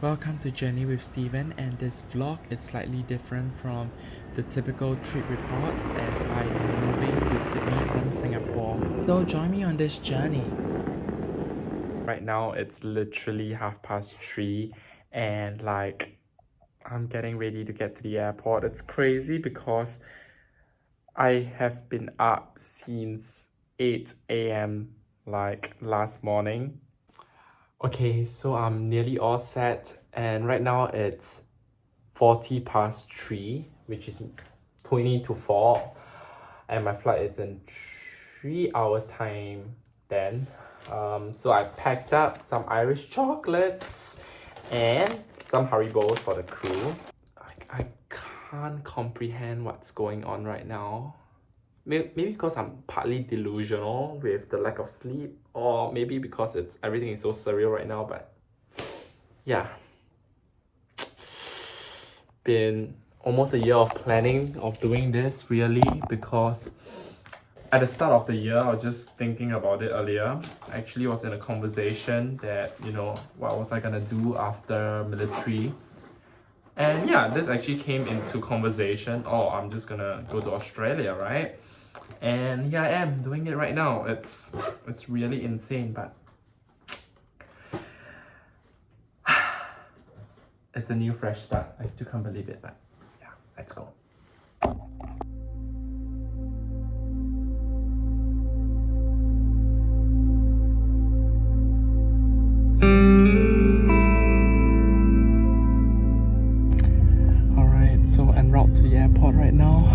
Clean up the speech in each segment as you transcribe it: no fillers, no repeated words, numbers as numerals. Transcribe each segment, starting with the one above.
Welcome to Journey with Steven, and this vlog is slightly different from the typical trip reports as I am moving to Sydney from Singapore. So join me on this journey. Right now it's literally 3:30 and I'm getting ready to get to the airport. It's crazy because I have been up since 8 a.m. last morning. Okay, so I'm nearly all set, and right now it's 3:40, which is 20 to 4, and my flight is in 3 hours time then. So I packed up some Irish chocolates and some Haribos for the crew. I can't comprehend what's going on right now. Maybe because I'm partly delusional with the lack of sleep, or maybe because everything is so surreal right now, but yeah. Been almost a year of planning of doing this really, because at the start of the year I was just thinking about it earlier. I actually was in a conversation that, what was I gonna do after military? And yeah, this actually came into conversation. Oh, I'm just gonna go to Australia, right? And here I am doing it right now. It's really insane, but it's a new fresh start. I still can't believe it, but yeah, let's go. Alright, so en route to the airport right now.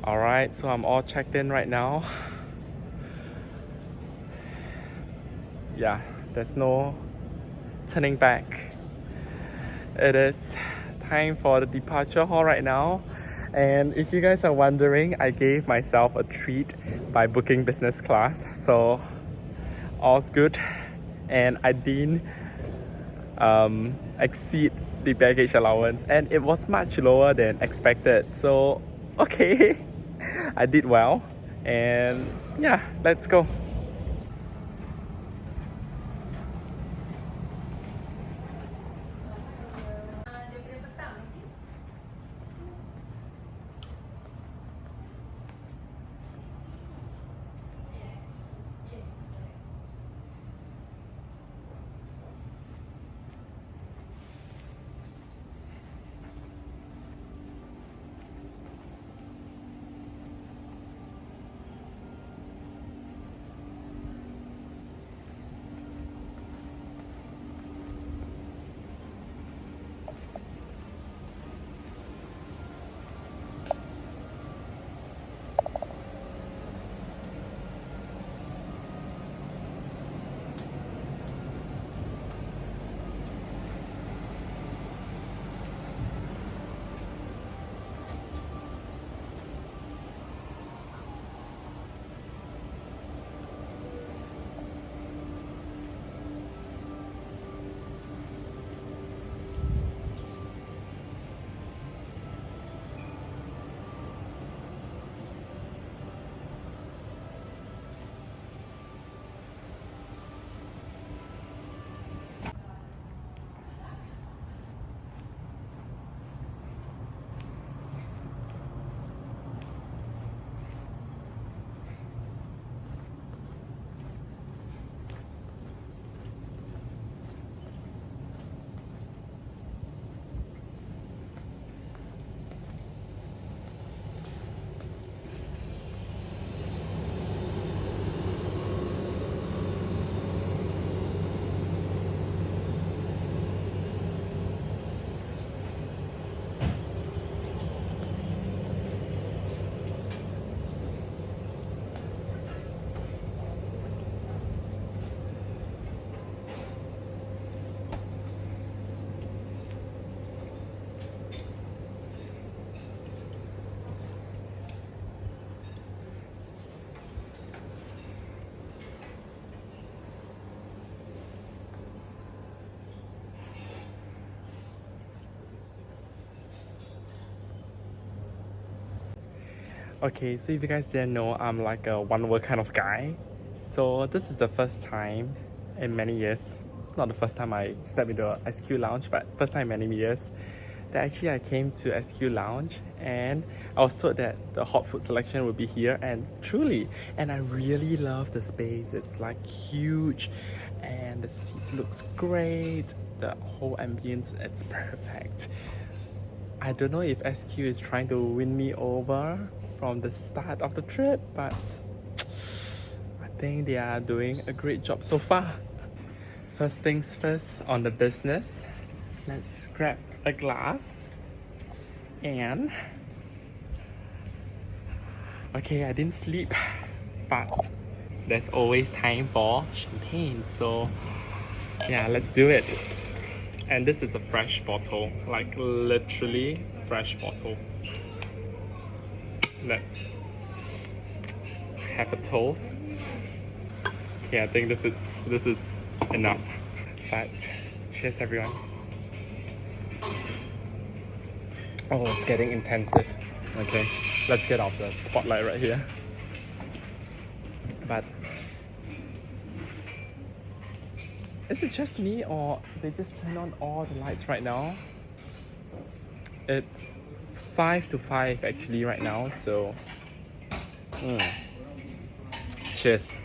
Alright, so I'm all checked in right now. Yeah, there's no turning back. It is time for the departure hall right now. And if you guys are wondering, I gave myself a treat by booking business class. So all's good. And I didn't exceed the baggage allowance, and it was much lower than expected. So okay, I did well. And yeah, let's go. Okay, so if you guys didn't know, I'm like a one word kind of guy. So this is the first time in many years, not the first time I stepped into a SQ lounge, but first time in many years that actually I came to SQ lounge and I was told that the hot food selection would be here, and truly, and I really love the space. It's like huge and the seats looks great. The whole ambience, it's perfect. I don't know if SQ is trying to win me over from the start of the trip, but I think they are doing a great job so far. First things first on the business, let's grab a glass and okay, I didn't sleep, but there's always time for champagne, so yeah, let's do it. And this is a fresh bottle, like literally fresh bottle. Let's have a toast. Okay, I think this is enough. But cheers everyone. Oh, it's getting intensive. Okay, let's get off the spotlight right here. But is it just me or they just turn on all the lights right now? It's 5 to 5 actually right now, so cheers.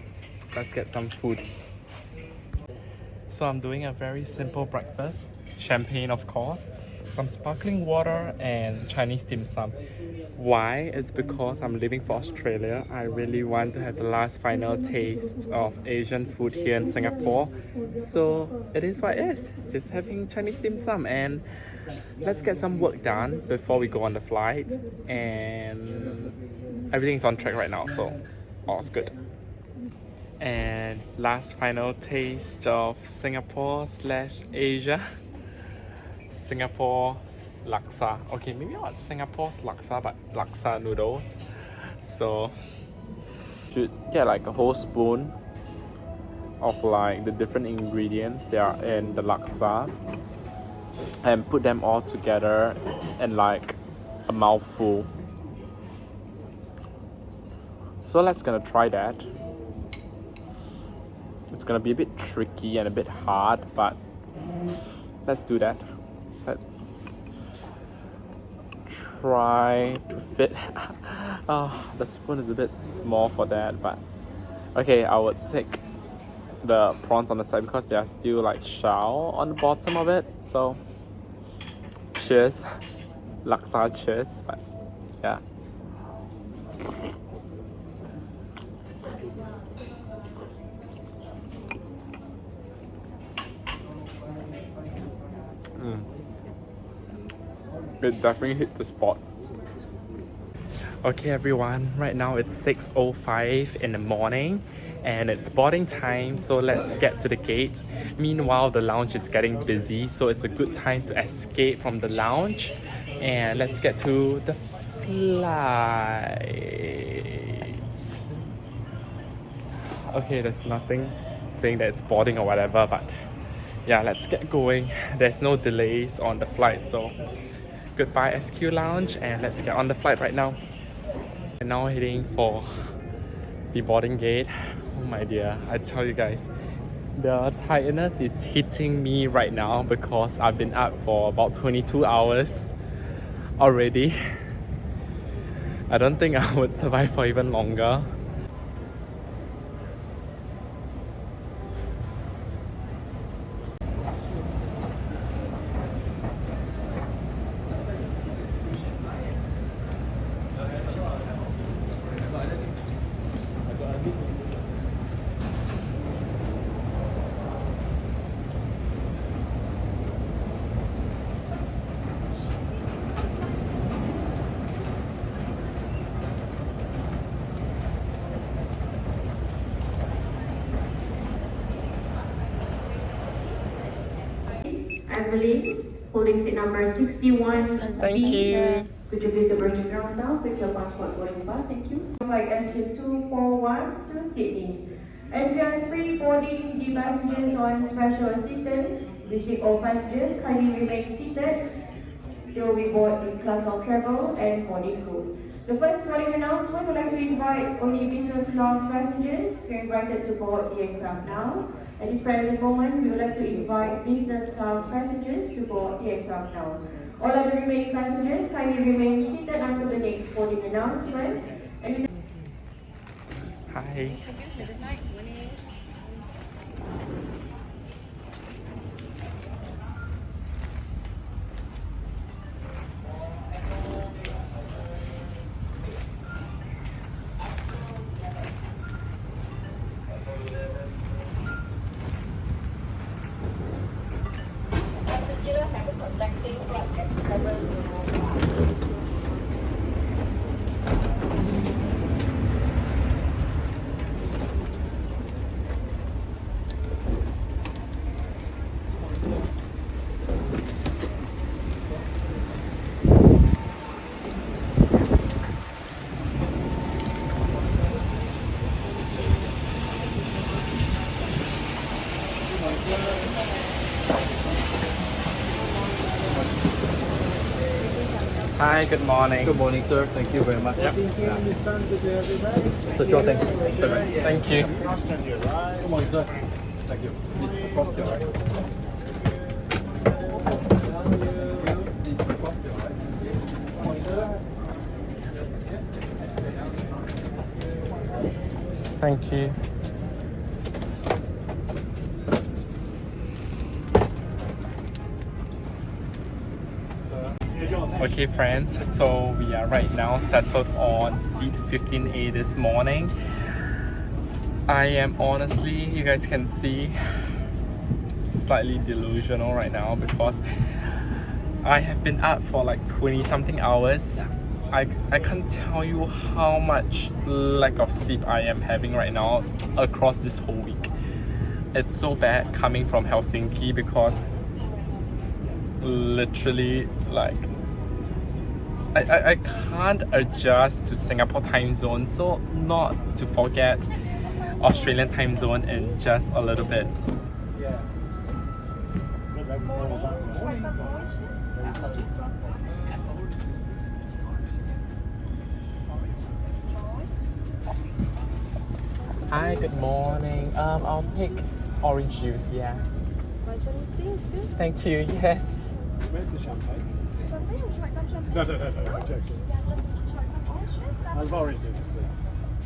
Let's get some food. So I'm doing a very simple breakfast. Champagne of course, some sparkling water and Chinese dim sum. Why? It's because I'm leaving for Australia. I really want to have the last final taste of Asian food here in Singapore. So it is what it is. Just having Chinese dim sum, and let's get some work done before we go on the flight. And everything's on track right now, so all's good. And last final taste of Singapore / Asia. Singapore's laksa. Okay, maybe not Singapore's laksa, but laksa noodles. So should get like a whole spoon of like the different ingredients that are in the laksa and put them all together in like a mouthful. So let's gonna try that. It's gonna be a bit tricky and a bit hard, but let's do that. Let's try to fit. Oh, the spoon is a bit small for that, but okay, I would take the prawns on the side because they are still like shell on the bottom of it. So cheers, laksa cheers, but yeah. It definitely hit the spot. Okay everyone, right now it's 6:05 in the morning and it's boarding time, so let's get to the gate. Meanwhile, the lounge is getting busy, so it's a good time to escape from the lounge and let's get to the flight. Okay, there's nothing saying that it's boarding or whatever, but yeah, let's get going. There's no delays on the flight, so goodbye SQ lounge and let's get on the flight right now. And now heading for the boarding gate. Oh my dear, I tell you guys, the tiredness is hitting me right now because I've been up for about 22 hours already. I don't think I would survive for even longer. Evelyn, holding seat number 61. Thank you. Could you please approach the ground staff with your passport boarding pass? Thank you. Flight SQ241 to Sydney. As we are pre-boarding the passengers on special assistance, we seek all passengers kindly remain seated till we board in class of travel and boarding crew. The first boarding announcement, would like to invite only business class passengers. You're invited to board the aircraft now. At this present moment, we would like to invite business class passengers to board the aircraft now. All other remaining passengers kindly remain seated until the next boarding announcement. And Hi. Hi, good morning. Good morning, sir. Thank you very much. Yep. So, Joe, thank you. Thank you. Good morning, sir. Thank you. This is across your right. This is across your right. Good morning, sir. Thank you. Okay friends, so we are right now settled on seat 15A this morning. I am honestly, you guys can see, slightly delusional right now because I have been up for like 20 something hours. I can't tell you how much lack of sleep I am having right now across this whole week. It's so bad coming from Helsinki because literally like I can't adjust to Singapore time zone, so not to forget Australian time zone in just a little bit. Hi, good morning. I'll pick orange juice, yeah. Vitamin C is good. Thank you, yes. Where's the champagne? Champagne, would you like some champagne? No, I'm joking. Yeah, would you like some orange juice? I've already seen it.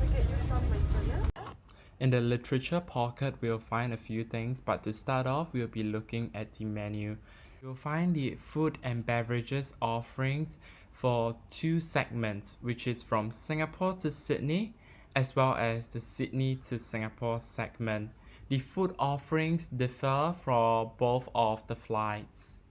We get you some later, yeah? In the literature pocket, we'll find a few things, but to start off, we'll be looking at the menu. You'll find the food and beverages offerings for two segments, which is from Singapore to Sydney, as well as the Sydney to Singapore segment. The food offerings differ for both of the flights.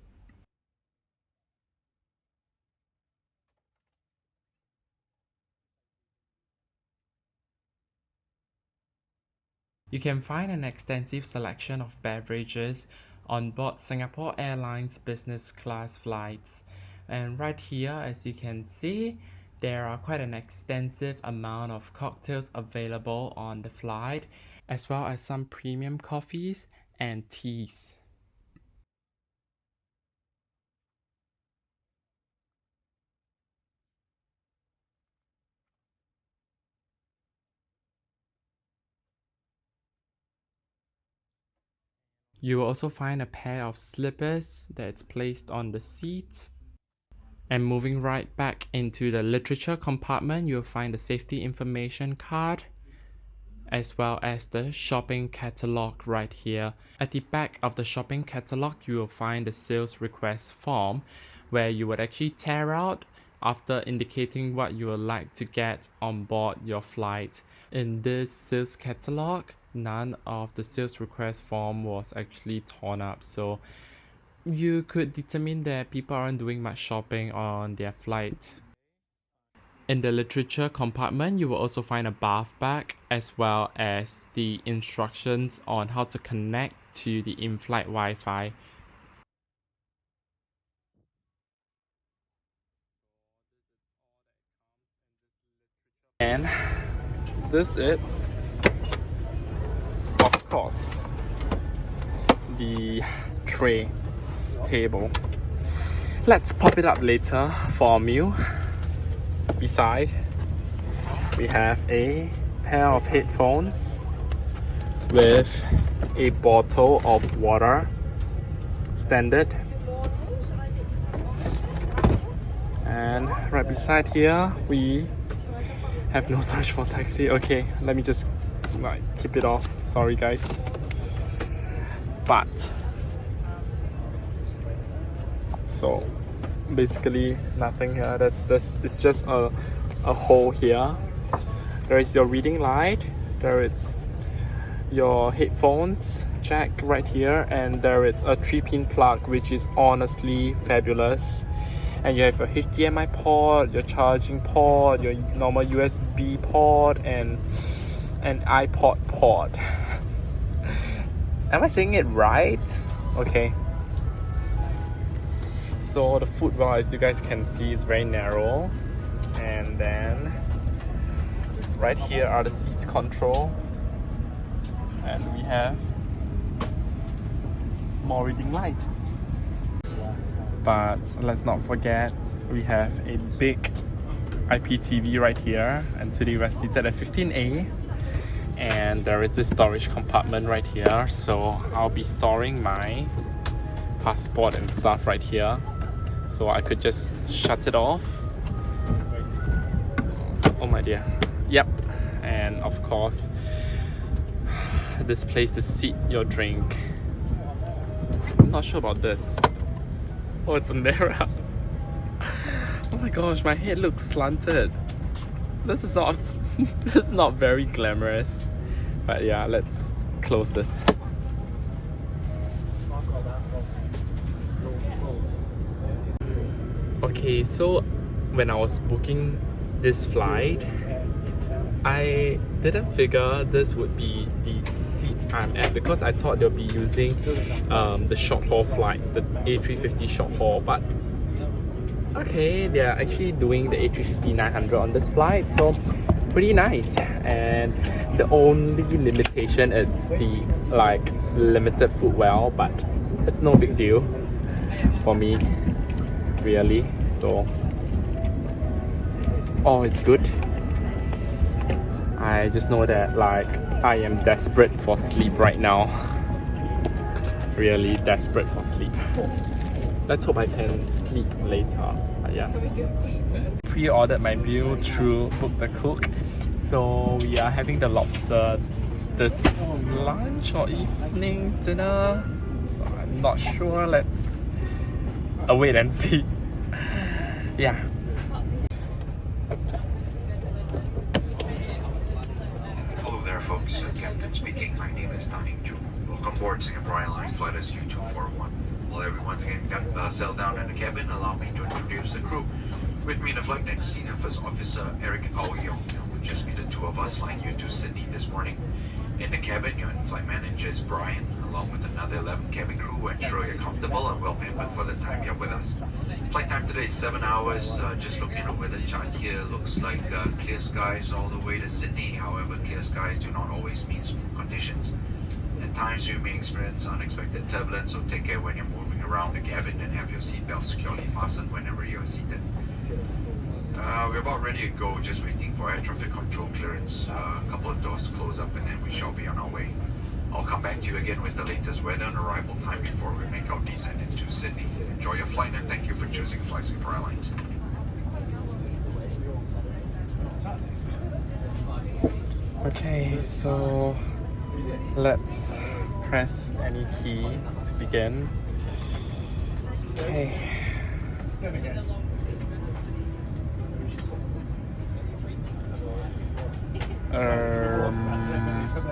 You can find an extensive selection of beverages on board Singapore Airlines business class flights. And right here, as you can see, there are quite an extensive amount of cocktails available on the flight, as well as some premium coffees and teas. You will also find a pair of slippers that's placed on the seat. And moving right back into the literature compartment, you'll find the safety information card, as well as the shopping catalog right here. At the back of the shopping catalog, you will find the sales request form, where you would actually tear out after indicating what you would like to get on board your flight. In this sales catalog, none of the sales request form was actually torn up, so you could determine that people aren't doing much shopping on their flight. In the literature compartment, you will also find a bath bag as well as the instructions on how to connect to the in-flight Wi-Fi. And this is, of course, the tray table. Let's pop it up later for a meal. beside, we have a pair of headphones with a bottle of water, standard. And right beside here, we have no storage for taxi. Okay, let me just like keep it off. Sorry guys. But so basically nothing here. It's just a hole here. There is your reading light. There is your headphones jack right here, and there is a 3-pin plug, which is honestly fabulous. And you have your HDMI port, your charging port, your normal USB port, and an iPod port. Am I saying it right? Okay. So the footwell, as you guys can see, it's very narrow. And then right here are the seat control. And we have more reading light. But let's not forget, we have a big IPTV right here, and today we're seated at 15A, and there is this storage compartment right here, so I'll be storing my passport and stuff right here, so I could just shut it off. Oh my dear. Yep. And of course, this place to sit your drink. I'm not sure about this. Oh, it's a mirror. Oh my gosh, my head looks slanted. This is not this is not very glamorous. But yeah, let's close this. Okay, so when I was booking this flight, I didn't figure this would be the seat I'm at, because I thought they'll be using the short haul flights, the A350 short haul, but okay, they are actually doing the A350-900 on this flight, so pretty nice. And the only limitation is the like limited footwell, but it's no big deal for me, really. So all is good. I just know that like I am desperate for sleep right now. Really desperate for sleep. Let's hope I can sleep later. Yeah. Pre-ordered my meal through Book the Cook. So we are having the lobster this lunch or evening dinner. So I'm not sure. Let's wait and see. Yeah. Folks, Captain speaking. My name is Taning Chu. Welcome aboard Singapore Airlines flight SQ241. While everyone's again settled down in the cabin, allow me to introduce the crew. With me in the flight deck, Senior First Officer Eric Ao Yong, who just be the two of us flying you to Sydney this morning. In the cabin, your flight manager is Brian, along with another 11 cabin crew, who ensure you're comfortable and well pampered for the time you're with us. Flight time today is 7 hours. Just looking over the chart here, looks like clear skies all the way to Sydney. However, clear skies do not always mean smooth conditions. At times you may experience unexpected turbulence, so take care when you're moving around the cabin and have your seatbelt securely fastened whenever you're seated. We're about ready to go, just waiting for air traffic control clearance. A couple of doors to close up and then we shall be on our way. I'll come back to you again with the latest weather and arrival time before we make our descent into Sydney. Enjoy your flight and thank you for choosing Fly Singapore Airlines. Okay, so let's press any key to begin. Okay.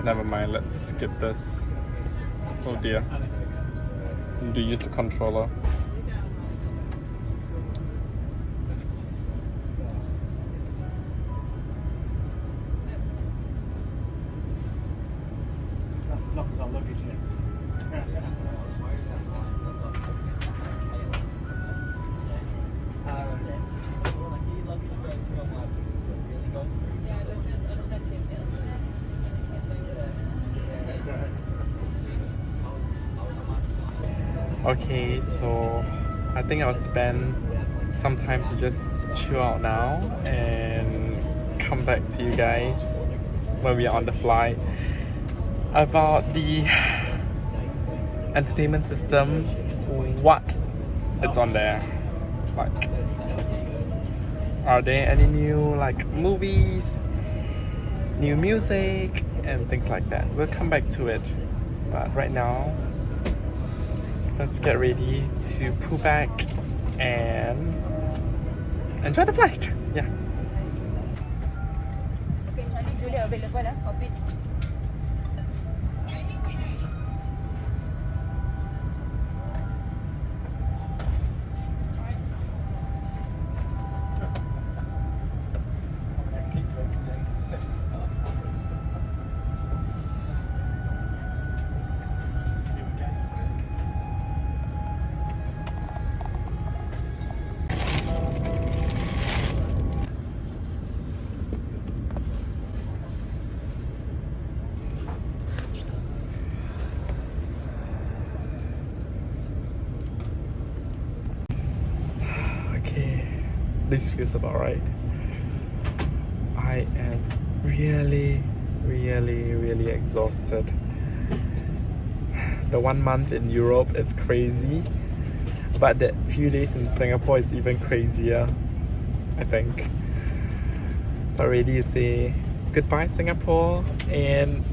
Never mind, let's skip this. Oh dear. Do you use the controller? That's as long as our luggage is. Okay, so I think I'll spend some time to just chill out now and come back to you guys when we are on the flight about the entertainment system, what it's on there. Like, are there any new like movies, new music and things like that? We'll come back to it, but right now let's get ready to pull back and enjoy the flight. Yeah. Okay, Charlie, Julia available copy. This feels about right. I am really exhausted. The 1 month in Europe is crazy, but that few days in Singapore is even crazier, I think. But ready to say goodbye Singapore and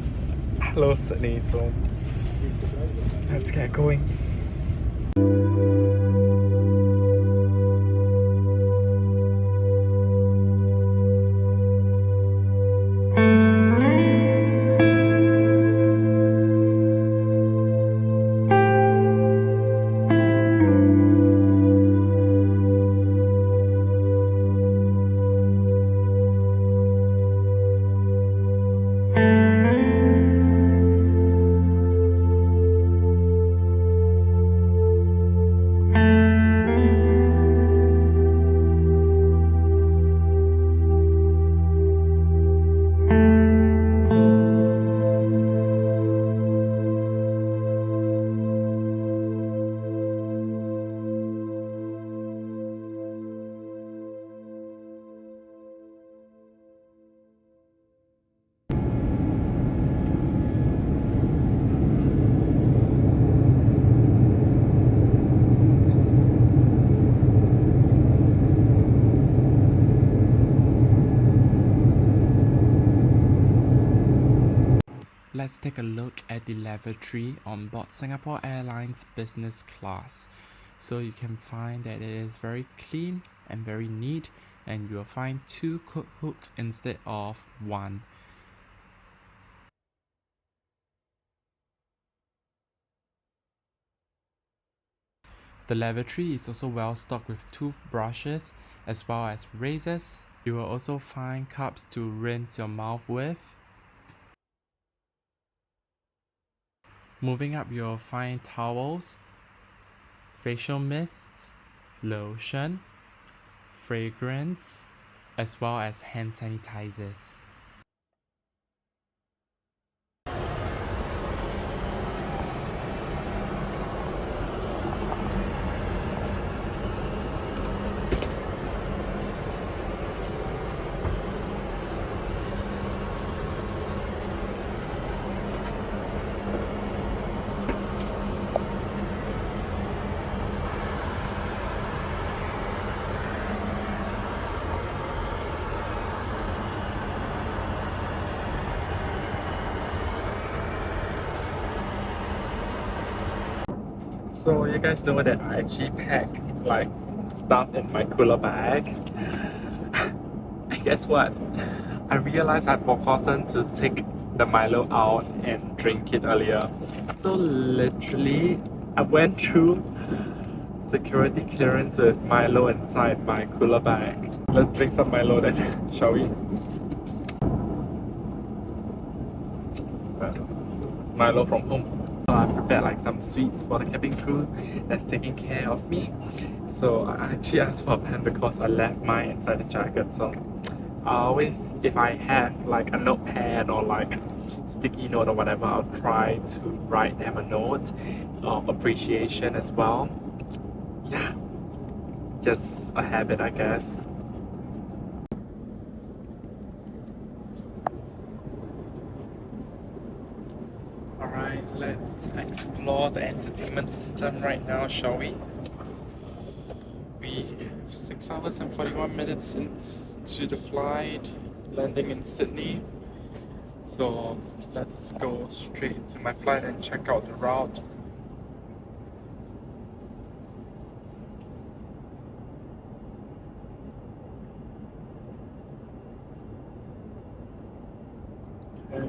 hello Sydney, so let's get going. Let's take a look at the lavatory on board Singapore Airlines business class. So you can find that it is very clean and very neat, and you will find 2 coat hooks instead of 1. The lavatory is also well stocked with toothbrushes as well as razors. You will also find cups to rinse your mouth with. Moving up, you'll find towels, facial mists, lotion, fragrance, as well as hand sanitizers. So you guys know that I actually pack like stuff in my cooler bag. And guess what? I realized I'd forgotten to take the Milo out and drink it earlier. So literally, I went through security clearance with Milo inside my cooler bag. Let's drink some Milo then, shall we? Milo from home. I prepared like some sweets for the cabin crew that's taking care of me. So I actually asked for a pen because I left mine inside the jacket. So I always, if I have like a notepad or like sticky note or whatever, I'll try to write them a note of appreciation as well. Yeah. just a habit, I guess. Alright, let's explore the entertainment system right now, shall we? We have 6 hours and 41 minutes into the flight, landing in Sydney. So let's go straight to my flight and check out the route. Okay.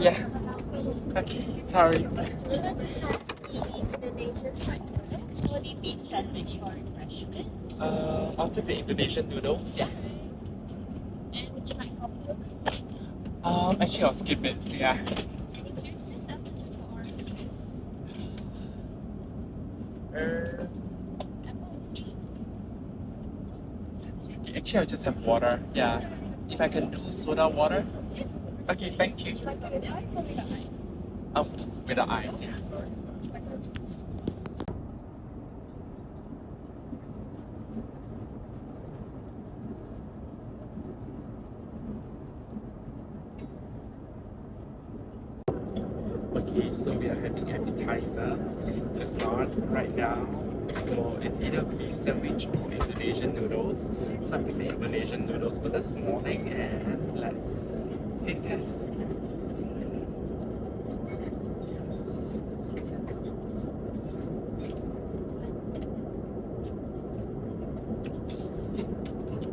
Yeah. Okay, sorry. Sure to have the Indonesian fried noodles or the beef sandwich for refreshment. I'll take the Indonesian noodles. Yeah. And would you like coffee or tea? Actually, I'll skip it. Yeah. Any juices, apple juice or orange juice? Uh, Apple or tea? Actually, I'll just have water. Yeah. If I can do soda water. Yes. Okay, thank you. Would you like it with ice or without ice? Without ice. Yeah. Okay, so we are having appetizer to start right now. So it's either beef sandwich or Indonesian noodles. So I'm picking Indonesian noodles for this morning and let's taste this.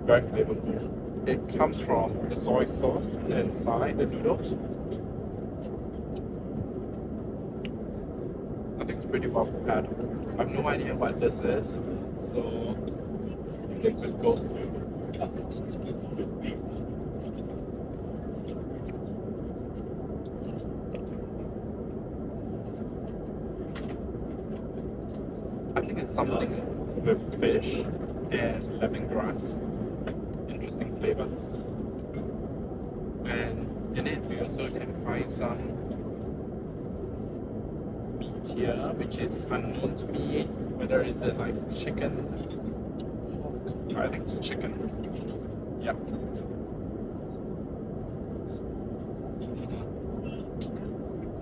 Very flavorful. It comes from the soy sauce inside the noodles. I think it's pretty well prepared. I have no idea what this is, so give it a go. I think it's something with fish and lemongrass. Interesting flavor. And in it, we also can find some meat here, which is unknown to me. Whether is it like chicken? I think it's chicken. Yep.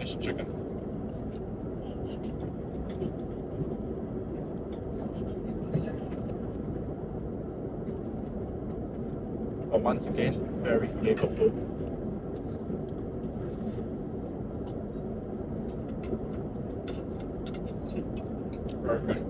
It's chicken. But once again, very flavorful. Very good.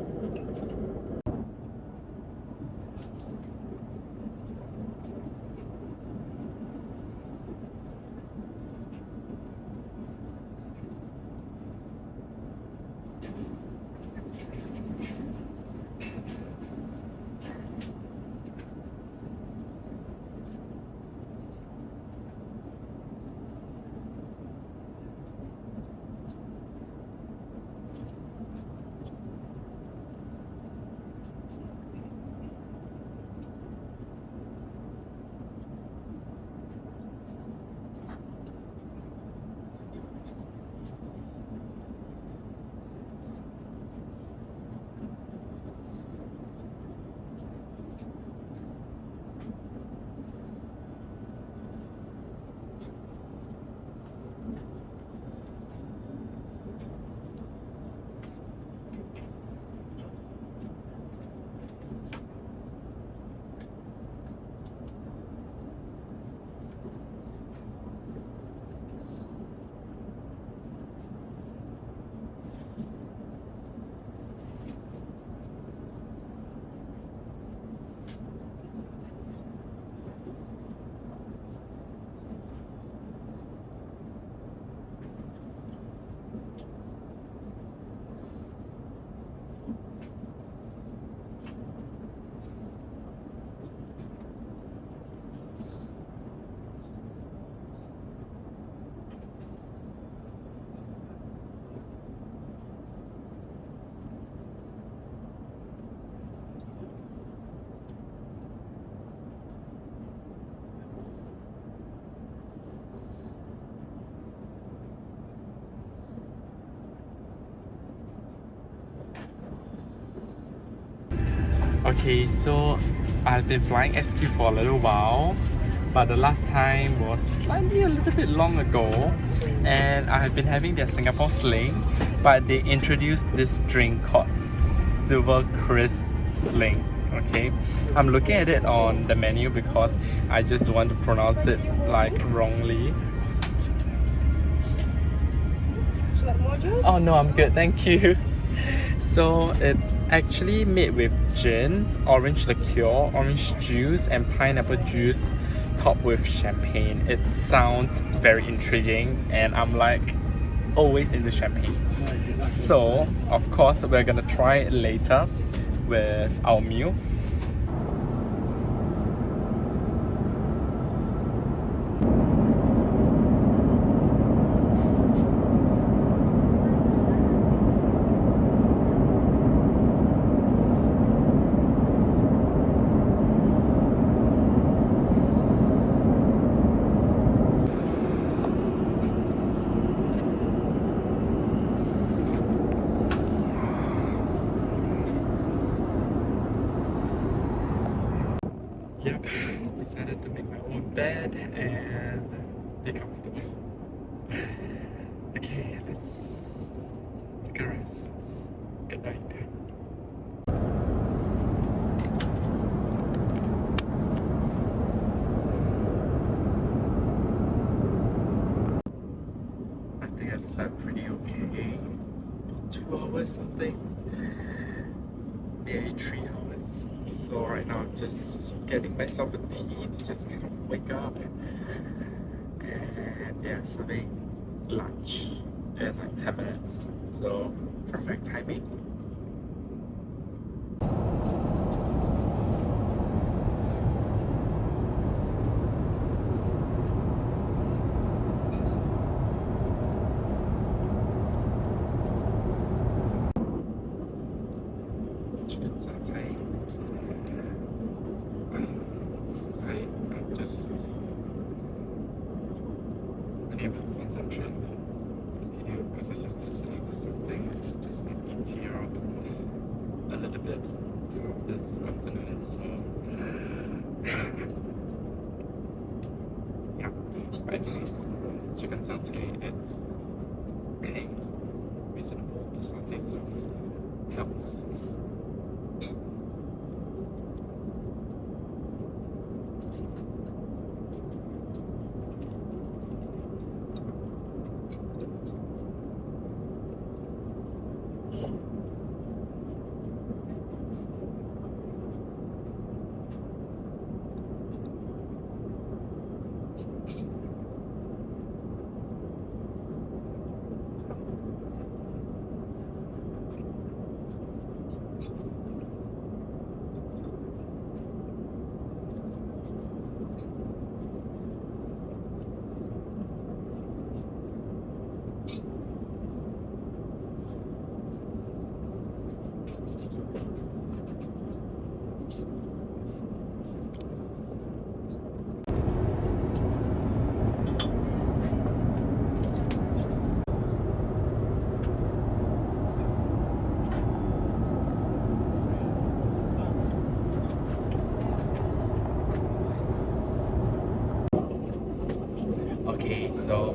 Okay, so I've been flying SQ for a little while, but the last time was slightly a little bit long ago, and I have been having their Singapore sling, but they introduced this drink called SilverKris sling. Okay, I'm looking at it on the menu because I just don't want to pronounce it like wrongly. Would you like more juice? Oh no, I'm good, thank you. So it's actually made with gin, orange liqueur, orange juice and pineapple juice topped with champagne. It sounds very intriguing, and I'm like always into champagne. So, of course, we're gonna try it later with our meal. Yep, decided to make my own bed and be comfortable. Okay, let's take a rest. Good night. I think I slept pretty okay. 2 hours something. Maybe 3 hours. So right now I'm just getting myself a tea to just kind of wake up. And they're serving lunch in like 10 minutes. So perfect timing. Chicken satay. I'm just unable to concentrate on the video because I'm just listening to something. Just made me tear up a little bit this afternoon. So yeah. But anyways, chicken satay, it's okay, reasonable. The satay sauce helps. Okay, so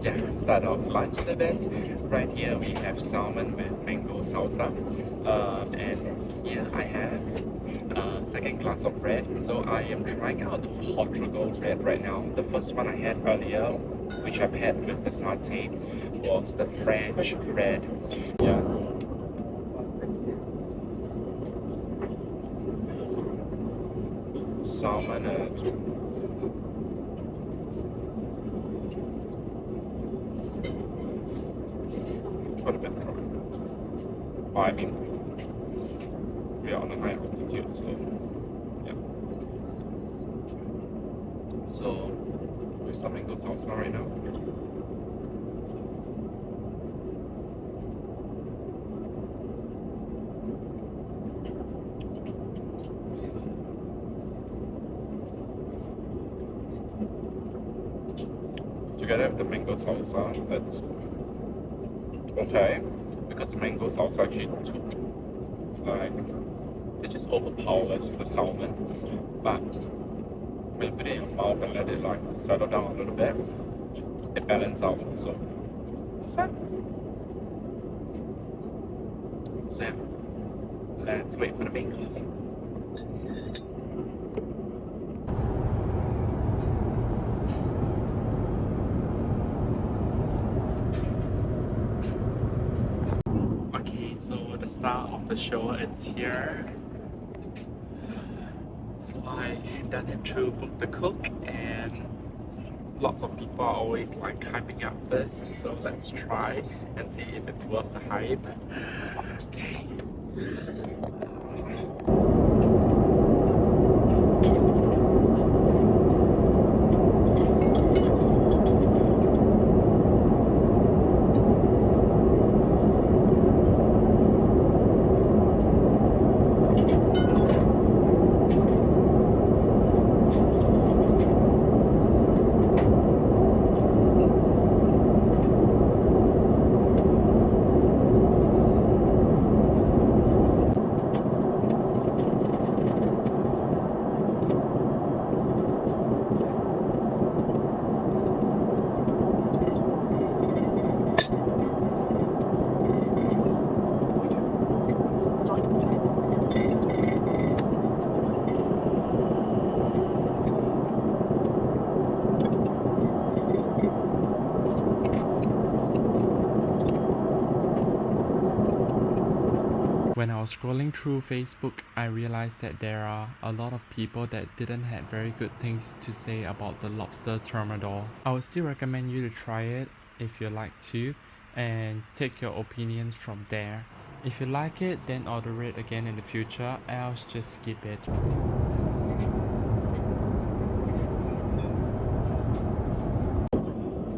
yeah, start off lunch the best. Right here we have salmon with mango salsa, and here I have a second glass of red. So I am trying out the Portugal red right now. The first one I had earlier, which I've had with the satay, was the French red. Yeah. Salmon and quite a bit dry. Well, I mean, we are on a high altitude, so yeah. So with some mango salsa right now. Together with the mango salsa, that's okay, because the mango salsa actually took, like, it just overpowers the salmon, but when you put it in your mouth and let it like settle down a little bit, it balances out, so it's fine. So yeah, let's wait for the main course. Okay, so the star of the show, it's here. So I done it through Book the Cook, and lots of people are always like hyping up this, so let's try and see if it's worth the hype. Okay. When I was scrolling through Facebook, I realized that there are a lot of people that didn't have very good things to say about the Lobster Thermidor. I would still recommend you to try it if you like to, and take your opinions from there. If you like it, then order it again in the future, else just skip it.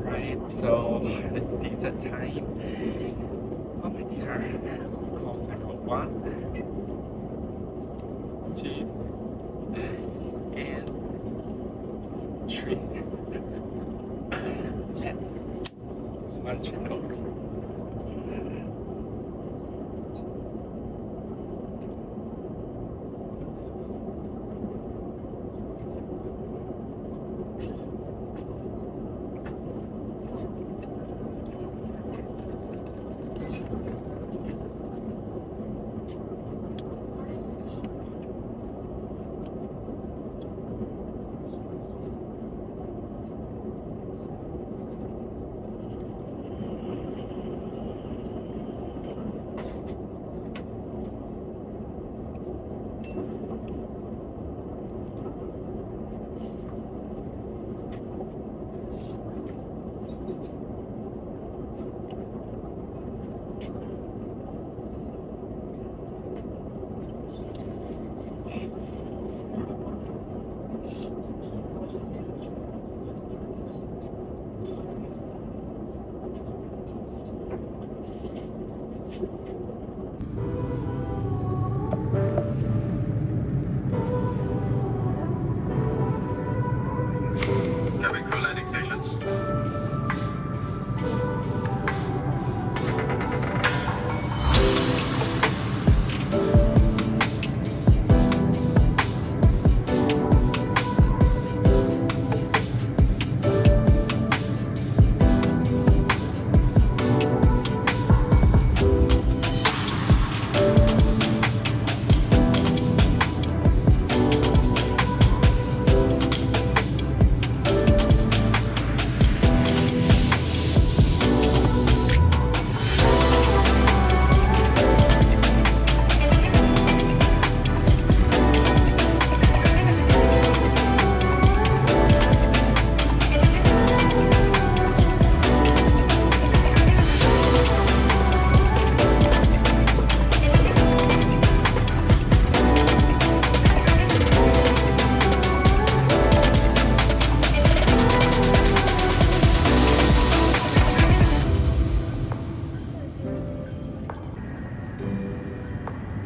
Right, so it's dessert time. Oh my dear, of course I got 1, 2, and 3. Let's munch it out. Cabin crew landing stations.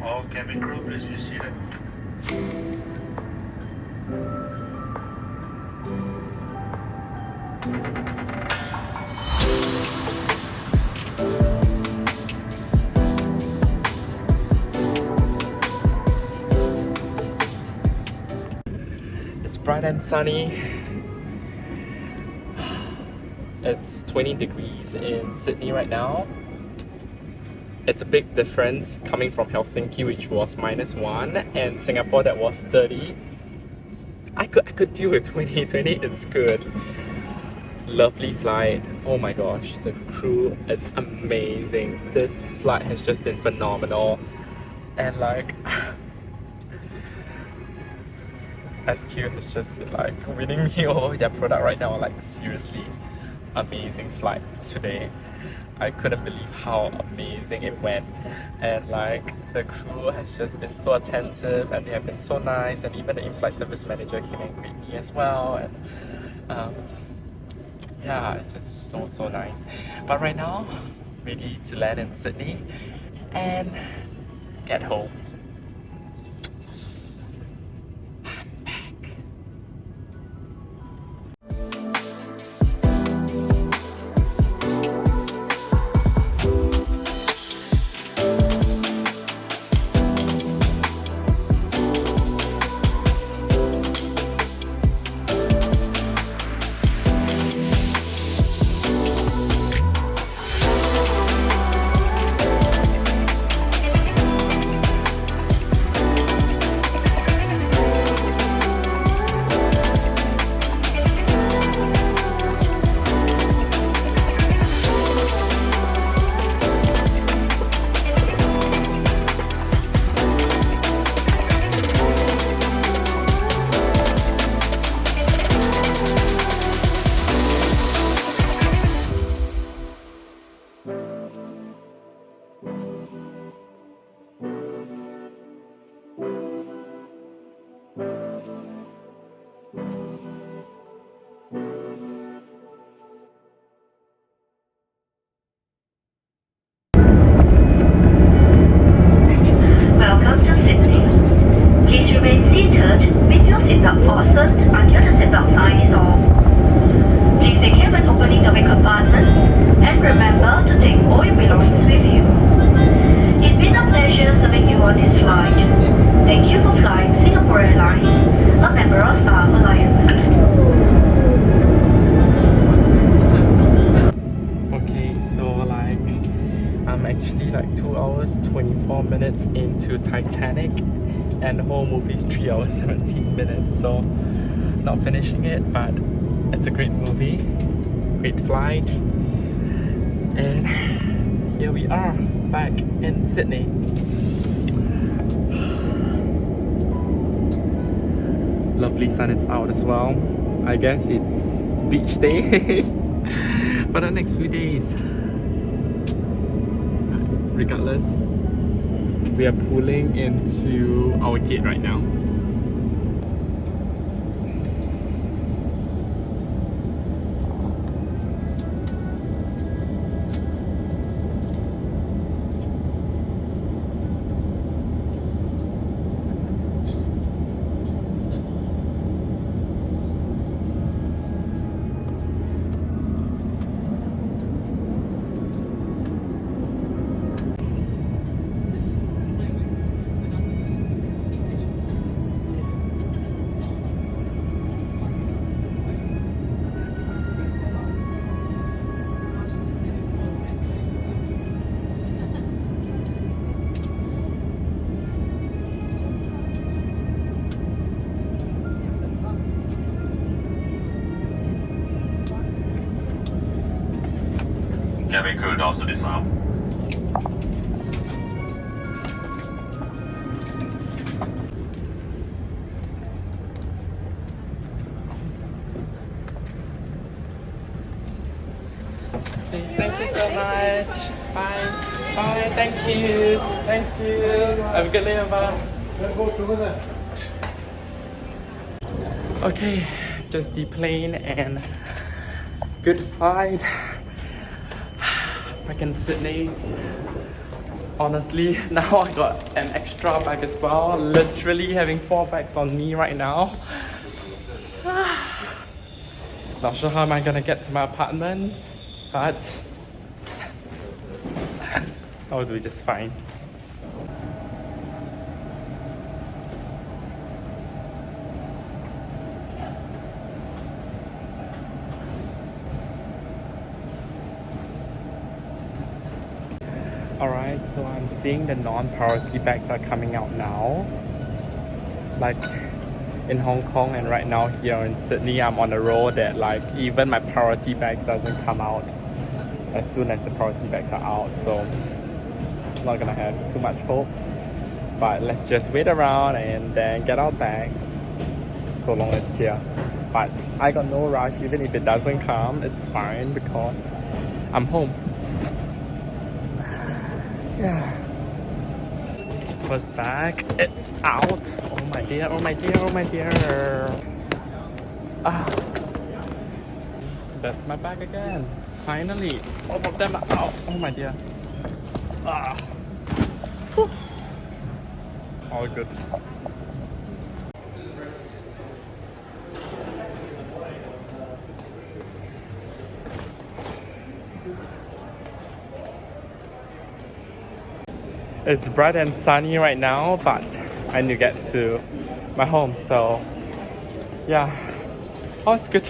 All cabin crew, please be seated. It's bright and sunny. It's 20 degrees in Sydney right now. It's a big difference coming from Helsinki, which was -1, and Singapore that was 30. I could deal with 20. 20, it's good. Lovely flight. Oh my gosh, the crew, it's amazing. This flight has just been phenomenal. And like SQ has just been like winning me over with their product right now. Like seriously, amazing flight today. I couldn't believe how amazing it went, and like the crew has just been so attentive and they have been so nice, and even the in-flight service manager came and greeted me as well, and yeah, it's just so nice. But right now, ready to land in Sydney and get home. I'm back. Welcome to Sydney. Please remain seated with your seatbelt fastened until the seatbelt sign is off. Please take care when opening the wake compartments and remember to take all your belongings with you. It's been a pleasure serving you on this flight. Thank you for flying Singapore Airlines, a member of Star Alliance. Okay, so like I'm actually like 2 hours 24 minutes into Titanic, and the whole movie is 3 hours 17 minutes, so not finishing it, but it's a great movie, great flight, and here we are back in Sydney. Lovely sun is out as well. I guess it's beach day for the next few days. Regardless, we are pulling into our gate right now. Cabin crew also disarmed. Thank you so much. Bye. Bye. Thank you. Thank you. Have a good day, bye. Okay, just deplane and good flight. Back in Sydney. Honestly, now I got an extra bag as well. Literally having 4 bags on me right now. Not sure how am I gonna get to my apartment, but I'll do just fine. Alright, so I'm seeing the non-priority bags are coming out now. Like in Hong Kong and right now here in Sydney, I'm on a roll that like even my priority bags doesn't come out as soon as the priority bags are out. So not gonna have too much hopes. But let's just wait around and then get our bags. so long it's here. But I got no rush. Even if it doesn't come, it's fine because I'm home. Yeah. First bag, it's out. Oh my dear, oh my dear, oh my dear. Ah. That's my bag again. Finally, all of them are out. Oh my dear. Ah. Whew. All good. It's bright and sunny right now, but I need to get to my home, so yeah, oh, it's good.